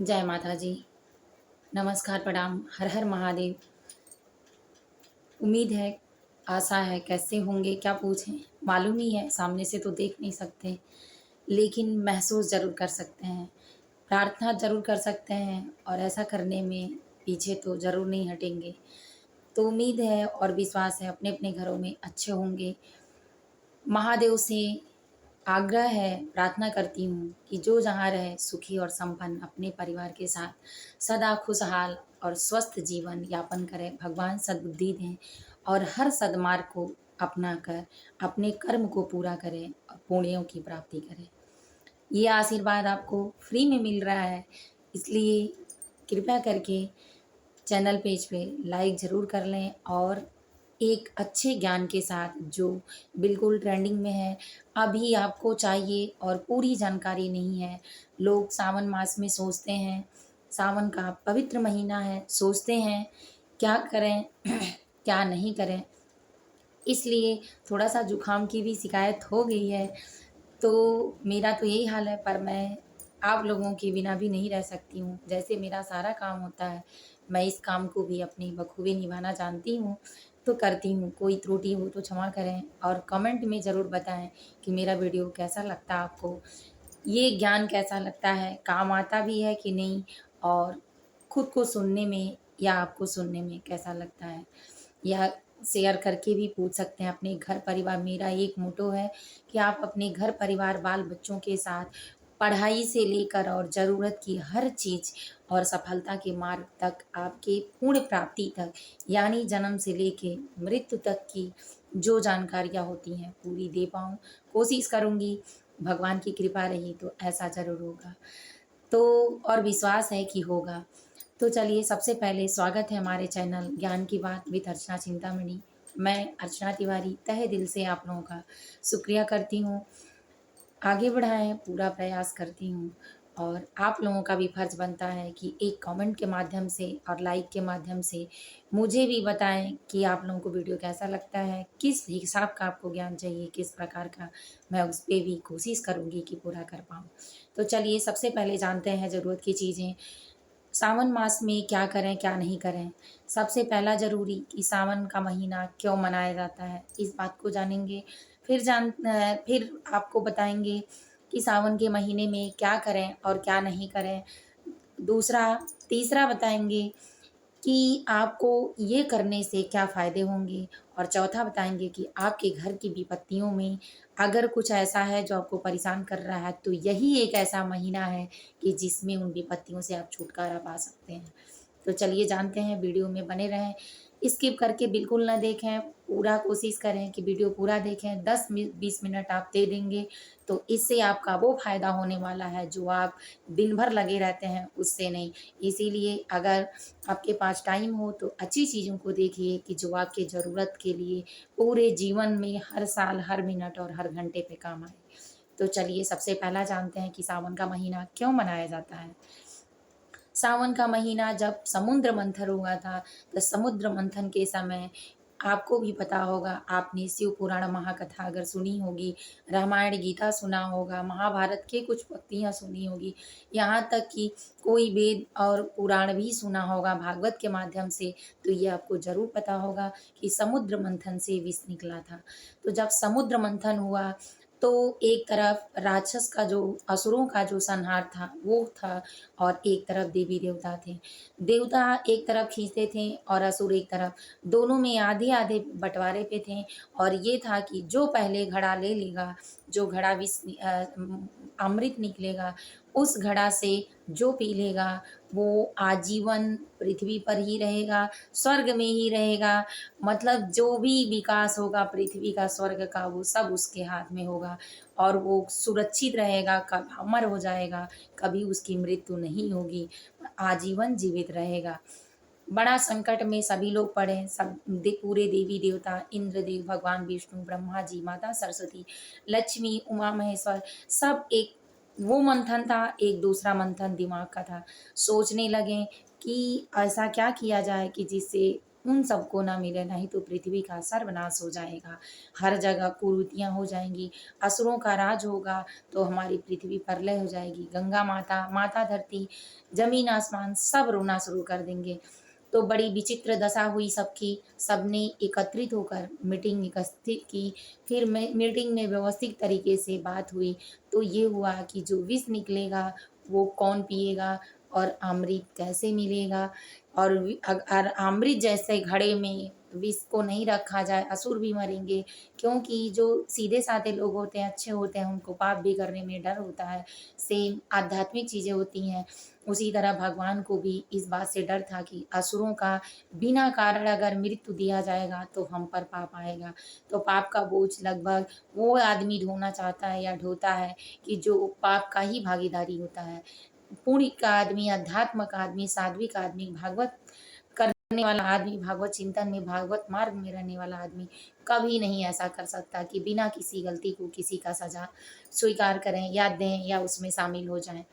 जय माता जी। नमस्कार, प्रणाम, हर हर महादेव। उम्मीद है, आशा है कैसे होंगे क्या पूछें, मालूम नहीं है, सामने से तो देख नहीं सकते, लेकिन महसूस ज़रूर कर सकते हैं, प्रार्थना ज़रूर कर सकते हैं और ऐसा करने में पीछे तो ज़रूर नहीं हटेंगे। तो उम्मीद है और विश्वास है अपने-अपने घरों में अच्छे होंगे। महादेव से आग्रह है, प्रार्थना करती हूँ कि जो जहाँ रहे सुखी और संपन्न अपने परिवार के साथ सदा खुशहाल और स्वस्थ जीवन यापन करें। भगवान सद्बुद्धि दें और हर सद्मार्ग को अपना कर अपने कर्म को पूरा करें और पुण्यों की प्राप्ति करें। ये आशीर्वाद आपको फ्री में मिल रहा है, इसलिए कृपया करके चैनल पेज पे लाइक ज़रूर कर लें और एक अच्छे ज्ञान के साथ जो बिल्कुल ट्रेंडिंग में है, अभी आपको चाहिए और पूरी जानकारी नहीं है। लोग सावन मास में सोचते हैं, सावन का पवित्र महीना है, सोचते हैं क्या करें क्या नहीं करें। इसलिए थोड़ा-सा जुकाम की भी शिकायत हो गई है, तो मेरा तो यही हाल है, पर मैं आप लोगों के बिना भी नहीं रह सकती हूँ। जैसे मेरा सारा काम होता है, मैं इस काम को भी अपनी बखूबी निभाना जानती हूँ, तो करती हूँ। कोई त्रुटि हो तो क्षमा करें और कमेंट में ज़रूर बताएँ कि मेरा वीडियो कैसा लगता है आपको? ये ज्ञान कैसा लगता है? काम आता भी है कि नहीं? और खुद को सुनने में या आपको सुनने में कैसा लगता है? या शेयर करके भी पूछ सकते हैं अपने घर परिवार। मेरा एक मोटो है कि आप अपने घर परिवार बाल बच्चों के साथ पढ़ाई से लेकर और ज़रूरत की हर चीज़ और सफलता के मार्ग तक आपके पूर्ण प्राप्ति तक यानी जन्म से लेके मृत्यु तक की जो जानकारियाँ होती हैं पूरी दे पाऊँ। कोशिश करूँगी, भगवान की कृपा रही तो ऐसा ज़रूर होगा। तो और विश्वास है कि होगा। तो चलिए सबसे पहले स्वागत है हमारे चैनल ज्ञान की बात विद अर्चना चिंतामणि। मैं अर्चना तिवारी तहे दिल से आप लोगों का शुक्रिया करती हूँ। आगे बढ़ाएँ पूरा प्रयास करती हूँ और आप लोगों का भी फ़र्ज़ बनता है कि एक कमेंट के माध्यम से और लाइक के माध्यम से मुझे भी बताएँ कि आप लोगों को वीडियो कैसा लगता है, किस हिसाब का आपको ज्ञान चाहिए, किस प्रकार का। मैं उस पे भी कोशिश करूँगी कि पूरा कर पाऊँ। तो चलिए सबसे पहले जानते हैं ज़रूरत की चीज़ें। सावन मास में क्या करें, क्या नहीं करें? सबसे पहला ज़रूरी कि सावन का महीना क्यों मनाया जाता है, इस बात को जानेंगे। फिर आपको बताएँगे कि सावन के महीने में क्या करें और क्या नहीं करें। दूसरा तीसरा बताएँगे कि आपको ये करने से क्या फ़ायदे होंगे और चौथा बताएँगे कि आपके घर की विपत्तियों में अगर कुछ ऐसा है जो आपको परेशान कर रहा है, तो यही एक ऐसा महीना है कि जिसमें उन विपत्तियों से आप छुटकारा पा सकते हैं। तो चलिए जानते हैं, वीडियो में बने रहें, स्किप करके बिल्कुल ना देखें, पूरा कोशिश करें कि वीडियो पूरा देखें। 10 20 मिनट आप दे देंगे, तो इससे आपका वो फ़ायदा होने वाला है जो आप दिन भर लगे रहते हैं, उससे नहीं। इसीलिए अगर आपके पास टाइम हो तो अच्छी चीज़ों को देखिए कि जो आपके ज़रूरत के लिए पूरे जीवन में हर साल, हर मिनट और हर घंटे पे काम आए। तो चलिए सबसे पहला जानते हैं कि सावन का महीना क्यों मनाया जाता है? सावन का महीना जब समुद्र मंथन हुआ था, तो समुद्र मंथन के समय आपको भी पता होगा, आपने शिव पुराण महाकथा अगर सुनी होगी, रामायण गीता सुना होगा, महाभारत के कुछ पंक्तियाँ सुनी होगी, यहाँ तक कि कोई वेद और पुराण भी सुना होगा भागवत के माध्यम से, तो ये आपको ज़रूर पता होगा कि समुद्र मंथन से विष निकला था। तो जब समुद्र मंथन हुआ, तो एक तरफ राक्षस का जो असुरों का जो संहार था, वो था और एक तरफ देवी-देवता थे। देवता एक तरफ खींचते थे और असुर एक तरफ, दोनों में आधे-आधे बँटवारे पे थे और ये था कि जो पहले घड़ा ले लेगा, जो घड़ा अमृत निकलेगा, उस घड़ा से जो पी लेगा, वो आजीवन पृथ्वी पर ही रहेगा, स्वर्ग में ही रहेगा। मतलब जो भी विकास होगा पृथ्वी का, स्वर्ग का, वो सब उसके हाथ में होगा और वो सुरक्षित रहेगा, कब अमर हो जाएगा, कभी उसकी मृत्यु नहीं होगी, आजीवन जीवित रहेगा। बड़ा संकट में सभी लोग पड़े, पूरे देवी देवता, इंद्रदेव, भगवान विष्णु, ब्रह्मा जी, माता सरस्वती, लक्ष्मी, उमा महेश्वर, सब एक वो मंथन था, एक दूसरा मंथन दिमाग का था। सोचने लगे कि ऐसा क्या किया जाए कि जिससे उन सबको ना मिले, नहीं तो पृथ्वी का सर्वनाश हो जाएगा। हर जगह कुरीतियाँ हो जाएँगी, असुरों का राज होगा, तो हमारी पृथ्वी प्रलय हो जाएगी। गंगा माता, माता धरती, ज़मीन आसमान सब रोना शुरू कर देंगे। तो बड़ी विचित्र दशा हुई सबकी, सबने एकत्रित होकर मीटिंग एकत्रित की। फिर मीटिंग में व्यवस्थित तरीके से बात हुई, तो ये हुआ कि जो विष निकलेगा वो कौन पिएगा और अमृत कैसे मिलेगा, और अगर अमृत जैसे घड़े में विष को नहीं रखा जाए, असुर भी मरेंगे। क्योंकि जो सीधे-साधे लोग होते हैं, अच्छे होते हैं, उनको पाप भी करने में डर होता है। सेम आध्यात्मिक चीज़ें होती हैं, उसी तरह भगवान को भी इस बात से डर था कि असुरों का बिना कारण अगर मृत्यु दिया जाएगा तो हम पर पाप आएगा। तो पाप का बोझ लगभग वो आदमी ढोना चाहता है या ढोता है कि जो पाप का ही भागीदारी होता है। पुण्य का आदमी, अध्यात्म का आदमी, सात्विक आदमी, भागवत करने वाला आदमी, भागवत चिंतन में, भागवत मार्ग में रहने वाला आदमी कभी नहीं ऐसा कर सकता कि बिना किसी गलती को किसी का सज़ा स्वीकार करें या दें या उसमें शामिल हो जाएँ।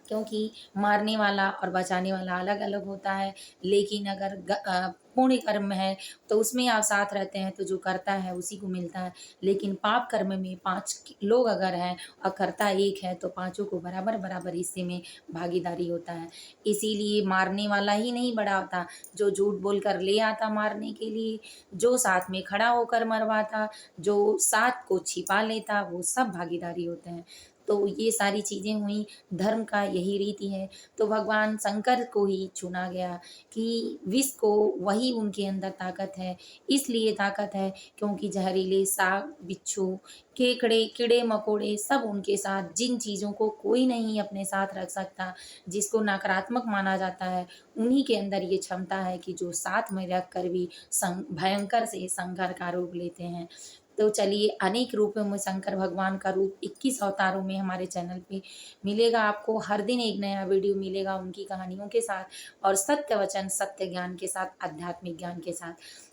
क्योंकि मारने वाला और बचाने वाला अलग-अलग होता है। लेकिन अगर पुण्य कर्म है तो उसमें आप साथ रहते हैं तो जो करता है उसी को मिलता है। लेकिन पाप कर्म में 5 लोग अगर हैं और कर्ता एक है तो पाँचों को बराबर-बराबर हिस्से में भागीदारी होता है। इसीलिए मारने वाला ही नहीं बड़ा होता, जो झूठ बोलकर ले आता मारने के लिए, जो साथ में खड़ा होकर मरवाता, जो साथ को छिपा लेता, वो सब भागीदारी होते हैं। तो ये सारी चीज़ें हुई, धर्म का यही रीति है। तो भगवान शंकर को ही चुना गया कि विष को, वही उनके अंदर ताकत है। इसलिए ताकत है क्योंकि जहरीले साग, बिच्छू, केकड़े, कीड़े-मकोड़े सब उनके साथ, जिन चीज़ों को कोई नहीं अपने साथ रख सकता, जिसको नकारात्मक माना जाता है, उन्हीं के अंदर ये क्षमता है कि जो साथ में रख कर भी भयंकर से संहार का रूप लेते हैं। तो चलिए, अनेक रूपों में शंकर भगवान का रूप 21 अवतारों में हमारे चैनल पे मिलेगा आपको। हर दिन एक नया वीडियो मिलेगा उनकी कहानियों के साथ और सत्य वचन, सत्य ज्ञान के साथ, आध्यात्मिक ज्ञान के साथ।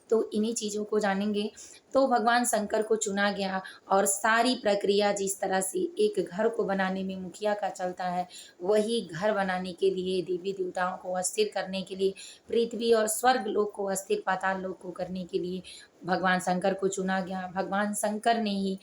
तो इन्हीं चीज़ों को जानेंगे। तो भगवान शंकर को चुना गया और सारी प्रक्रिया जिस तरह से एक घर को बनाने में मुखिया का चलता है, वही घर बनाने के लिए, देवी-देवताओं को अस्थिर करने के लिए, पृथ्वी और स्वर्ग लोक को अस्थिर, पाताल लोक को करने के लिए भगवान शंकर को चुना गया। भगवान शंकर ने ही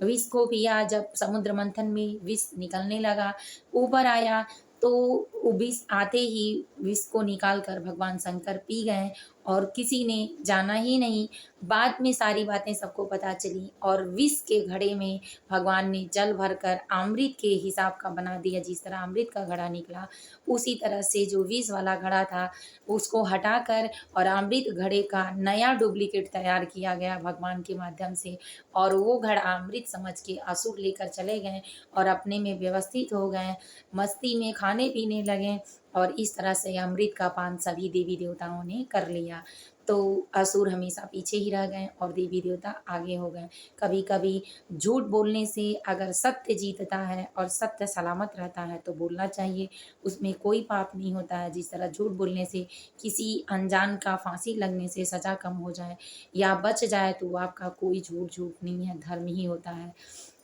विष को पिया, जब समुद्र मंथन में विष निकलने लगा, ऊपर आया, तो वो विष आते ही विष को निकाल कर भगवान शंकर पी गए और किसी ने जाना ही नहीं। बाद में सारी बातें सबको पता चली और विष के घड़े में भगवान ने जल भरकर अमृत के हिसाब का बना दिया। जिस तरह अमृत का घड़ा निकला, उसी तरह से जो विष वाला घड़ा था उसको हटाकर और अमृत घड़े का नया डुप्लीकेट तैयार किया गया भगवान के माध्यम से, और वो घड़ा अमृत समझ के असुर लेकर चले गए और अपने में व्यवस्थित हो गए, मस्ती में खाने पीने लगे और इस तरह से अमृत का पान सभी देवी देवताओं ने कर लिया। तो असुर हमेशा पीछे ही रह गए और देवी देवता आगे हो गए। कभी-कभी झूठ बोलने से अगर सत्य जीतता है और सत्य सलामत रहता है तो बोलना चाहिए, उसमें कोई पाप नहीं होता है। जिस तरह झूठ बोलने से किसी अनजान का फांसी लगने से सज़ा कम हो जाए या बच जाए तो आपका कोई झूठ नहीं है, धर्म ही होता है।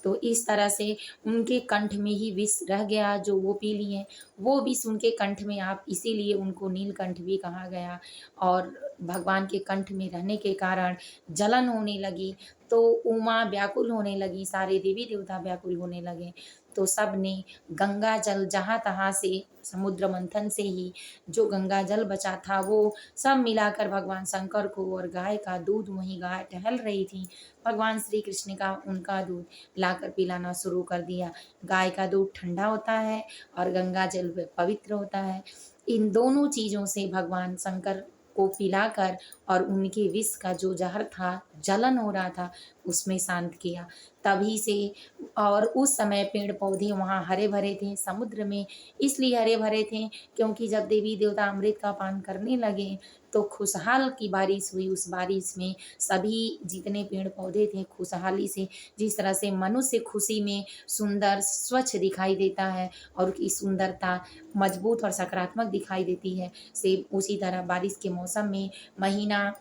तो इस तरह से उनके कंठ में ही विष रह गया जो वो पी लिए। वो विष उनके कंठ में, आप इसीलिए उनको नीलकंठ भी कहा गया। और भगवान के कंठ में रहने के कारण जलन होने लगी, तो उमा व्याकुल होने लगी, सारे देवी-देवता व्याकुल होने लगे। तो सब ने गंगा जल जहाँ-तहाँ से, समुद्र मंथन से ही जो गंगा जल बचा था वो सब मिलाकर भगवान शंकर को, और गाय का दूध, वहीं गाय टहल रही थी, भगवान श्री कृष्ण का उनका दूध लाकर पिलाना शुरू कर दिया। गाय का दूध ठंडा होता है और गंगा जल पवित्र होता है। इन दोनों चीज़ों से भगवान शंकर को पिलाकर और उनके विष का जो ज़हर था, जलन हो रहा था, उसमें शांत किया। तभी से, और उस समय पेड़-पौधे वहाँ हरे-भरे थे, समुद्र में इसलिए हरे-भरे थे क्योंकि जब देवी-देवता अमृत का पान करने लगे तो खुशहाल की बारिश हुई। उस बारिश में सभी जितने पेड़-पौधे थे खुशहाली से, जिस तरह से मनुष्य खुशी में सुंदर, स्वच्छ दिखाई देता है और उसकी सुंदरता मजबूत और सकारात्मक दिखाई देती है, सेम उसी तरह बारिश के मौसम में महीना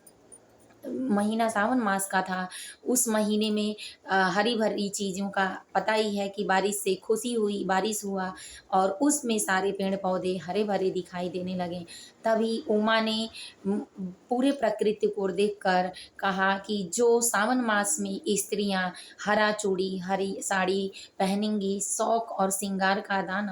महीना सावन मास का था। उस महीने में हरी-भरी चीज़ों का पता ही है कि बारिश से खुशी हुई, बारिश हुआ और उसमें सारे पेड़-पौधे हरे-भरे दिखाई देने लगे। तभी उमा ने पूरे प्रकृति को देखकर कहा कि जो सावन मास में स्त्रियाँ हरा चूड़ी, हरी साड़ी पहनेंगी, शौक और श्रृंगार का दान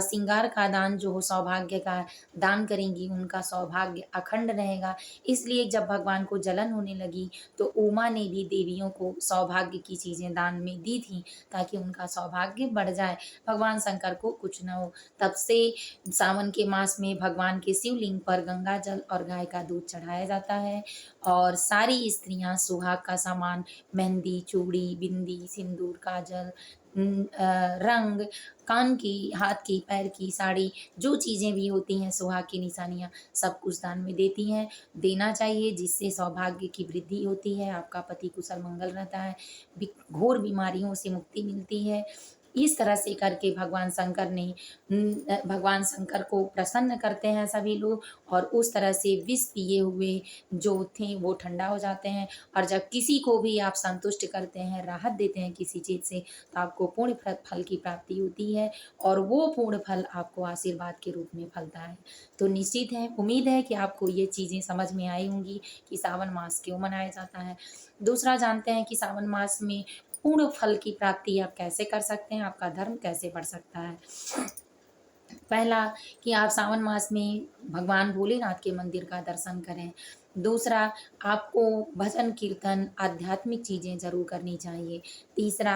श्रृंगार का दान जो सौभाग्य का दान करेंगी, उनका सौभाग्य अखंड रहेगा। इसलिए जब भगवान को जलन होने लगी, तो उमा ने भी देवियों को सौभाग्य की चीज़ें दान में दी थीं, ताकि उनका सौभाग्य बढ़ जाए, भगवान शंकर को कुछ ना हो। तब से सावन के मास में भगवान के शिवलिंग पर गंगा जल और गाय का दूध चढ़ाया जाता है और सारी स्त्रियाँ सुहाग का सामान मेहंदी, चूड़ी, बिंदी, सिंदूर, काजल, रंग, कान की, हाथ की, पैर की, साड़ी, जो चीज़ें भी होती हैं सुहाग की निशानियाँ, सब कुछ दान में देती हैं। देना चाहिए, जिससे सौभाग्य की वृद्धि होती है, आपका पति कुशल मंगल रहता है, घोर बीमारियों से मुक्ति मिलती है। इस तरह से करके भगवान शंकर को प्रसन्न करते हैं सभी लोग और उस तरह से विष पिए हुए जो थे वो ठंडा हो जाते हैं। और जब किसी को भी आप संतुष्ट करते हैं, राहत देते हैं किसी चीज़ से, तो आपको पूर्ण फल की प्राप्ति होती है और वो पूर्ण फल आपको आशीर्वाद के रूप में फलता है। तो निश्चित है, उम्मीद है कि आपको ये चीज़ें समझ में आई होंगी कि सावन मास क्यों मनाया जाता है। दूसरा जानते हैं कि सावन मास में पूर्ण फल की प्राप्ति आप कैसे कर सकते हैं, आपका धर्म कैसे बढ़ सकता है। पहला कि आप सावन मास में भगवान भोलेनाथ के मंदिर का दर्शन करें। दूसरा, आपको भजन, कीर्तन, आध्यात्मिक चीज़ें ज़रूर करनी चाहिए। तीसरा,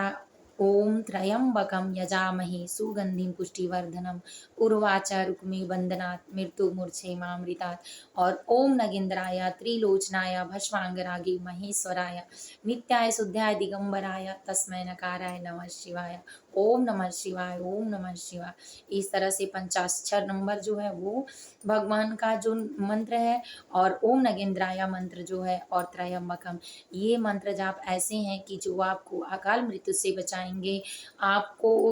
ओम त्र्यंबकम यजामहे सुगंधिम पुष्टिवर्धनम उर्वाचा रुक्मी बंधनात् मृत्युर्मुक्षेमामृतात् और ओम नगेंद्राय त्रिलोचनाय भस्मांगरागे महेश्वराय नित्याय शुद्धाय दिगंबराय तस्मै नकाराय नमः शिवाय। ओम नमः शिवाय, ओम नमः शिवाय। इस तरह से पंचाक्षर नंबर जो है वो भगवान का जो मंत्र है और ओम नगेंद्राय मंत्र जो है और त्रयंबकम, ये मंत्र जाप ऐसे हैं कि जो आपको अकाल मृत्यु से बचाएंगे, आपको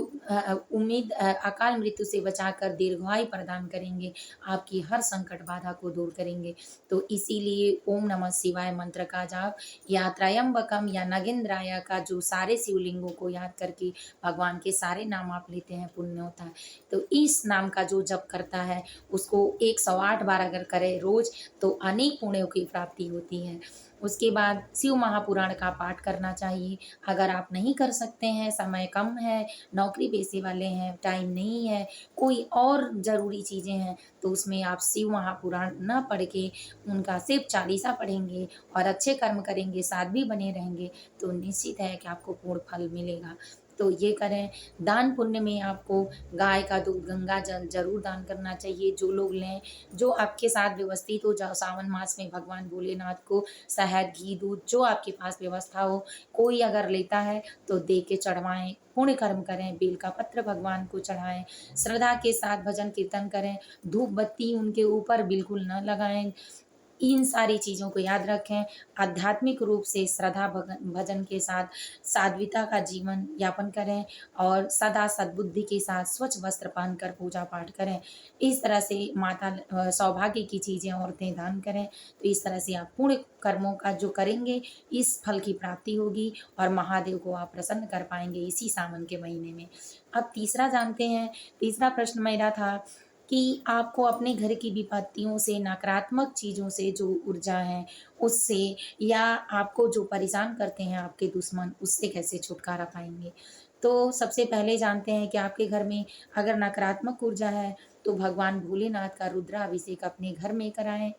अकाल मृत्यु से बचाकर दीर्घायु प्रदान करेंगे, आपकी हर संकट बाधा को दूर करेंगे। तो इसीलिए ओम नमः शिवाय मंत्र का जाप या त्रयंबकम या नगेंद्राय का जो सारे शिवलिंगों को याद करके भगवान के सारे नाम आप लेते हैं, पुण्य होता है। तो इस नाम का जो जप करता है उसको 108 बार अगर करे रोज, तो अनेक पुण्यों की प्राप्ति होती है। उसके बाद शिव महापुराण का पाठ करना चाहिए। अगर आप नहीं कर सकते हैं, समय कम है, नौकरी पेशे वाले हैं, टाइम नहीं है, कोई और ज़रूरी चीज़ें हैं, तो उसमें आप शिव महापुराण ना पढ़ के उनका सिर्फ चालीसा पढ़ेंगे और अच्छे कर्म करेंगे, साध्वी बने रहेंगे, तो निश्चित है कि आपको पूर्ण फल मिलेगा। तो ये करें। दान पुण्य में आपको गाय का दूध, गंगा जल ज़रूर दान करना चाहिए। जो लोग लें, जो आपके साथ व्यवस्थित हो, जा सावन मास में भगवान भोलेनाथ को शहद, घी, दूध जो आपके पास व्यवस्था हो, कोई अगर लेता है तो दे के चढ़वाएँ, पुण्य कर्म करें, बेल का पत्र भगवान को चढ़ाएँ, श्रद्धा के साथ भजन कीर्तन करें, धूप बत्ती उनके ऊपर बिल्कुल न लगाएँ। इन सारी चीज़ों को याद रखें। आध्यात्मिक रूप से श्रद्धा भजन के साथ सात्विकता का जीवन यापन करें और सदा सद्बुद्धि के साथ स्वच्छ वस्त्र पहनकर पूजा पाठ करें। इस तरह से सौभाग्य की चीज़ें औरतें दान करें। तो इस तरह से आप पूर्ण कर्मों का जो करेंगे, इस फल की प्राप्ति होगी और महादेव को आप प्रसन्न कर पाएँगे इसी सावन के महीने में। अब तीसरा जानते हैं, तीसरा प्रश्न मेरा था कि आपको अपने घर की विपत्तियों से, नकारात्मक चीज़ों से जो ऊर्जा है, उससे या आपको जो परेशान करते हैं आपके दुश्मन, उससे कैसे छुटकारा पाएँगे? तो सबसे पहले जानते हैं कि आपके घर में अगर नकारात्मक ऊर्जा है, तो भगवान भोलेनाथ का रुद्राभिषेक अपने घर में कराएँ।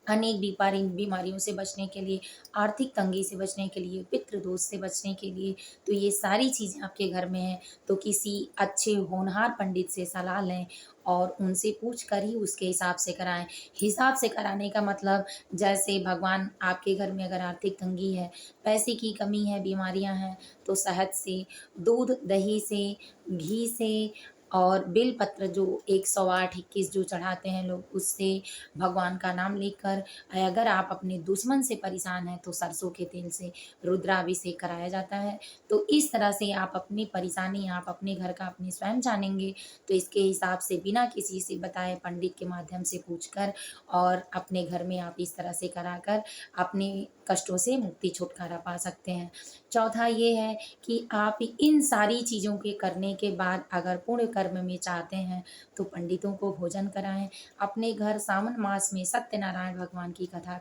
अनेक बीमारियों से बचने के लिए, आर्थिक तंगी से बचने के लिए, पितृ दोष से बचने के लिए, तो ये सारी चीज़ें आपके घर में हैं, तो किसी अच्छे होनहार पंडित से सलाह लें और उनसे पूछ कर ही उसके हिसाब से कराएँ। हिसाब से कराने का मतलब, जैसे भगवान आपके घर में अगर आर्थिक तंगी है, पैसे की कमी है, बीमारियाँ हैं, तो शहद से, दूध, दही से, घी से और बेलपत्र जो 108-21 जो चढ़ाते हैं लोग, उससे भगवान का नाम लेकर। अगर आप अपने दुश्मन से परेशान हैं तो सरसों के तेल से रुद्राभिषेक कराया जाता है। तो इस तरह से आप अपनी परेशानी आप अपने घर का अपने स्वयं जानेंगे। तो इसके हिसाब से बिना किसी से बताए पंडित के माध्यम से पूछकर और अपने घर में आप इस तरह से कराकर अपने कष्टों से मुक्ति छुटकारा पा सकते हैं। चौथा ये है कि आप इन सारी चीज़ों के करने के बाद अगर पुण्य कर्म में चाहते हैं तो पंडितों को भोजन कराएँ। अपने घर सावन मास में सत्यनारायण भगवान की कथा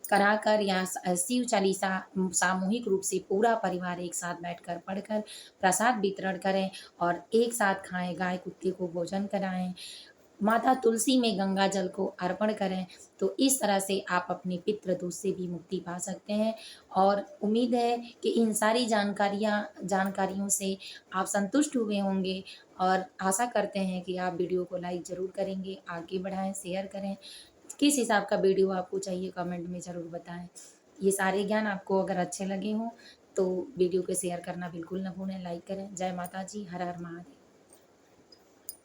कराकर या शिव चालीसा सामूहिक रूप से पूरा परिवार एक साथ बैठकर पढ़कर प्रसाद वितरण करें और एक साथ खाएँ, गाय कुत्ते को भोजन कराएँ। माता तुलसी में गंगा जल को अर्पण करें। तो इस तरह से आप अपने पितृदोष से भी मुक्ति पा सकते हैं और उम्मीद है कि इन सारी जानकारियों से आप संतुष्ट हुए होंगे और आशा करते हैं कि आप वीडियो को लाइक ज़रूर करेंगे, आगे बढ़ाएँ, शेयर करें। किस हिसाब का वीडियो आपको चाहिए कमेंट में ज़रूर बताएँ। ये सारे ज्ञान आपको अगर अच्छे लगे हों तो वीडियो को शेयर करना बिल्कुल ना भूलें, लाइक करें। जय माता जी, हर हर महादेव।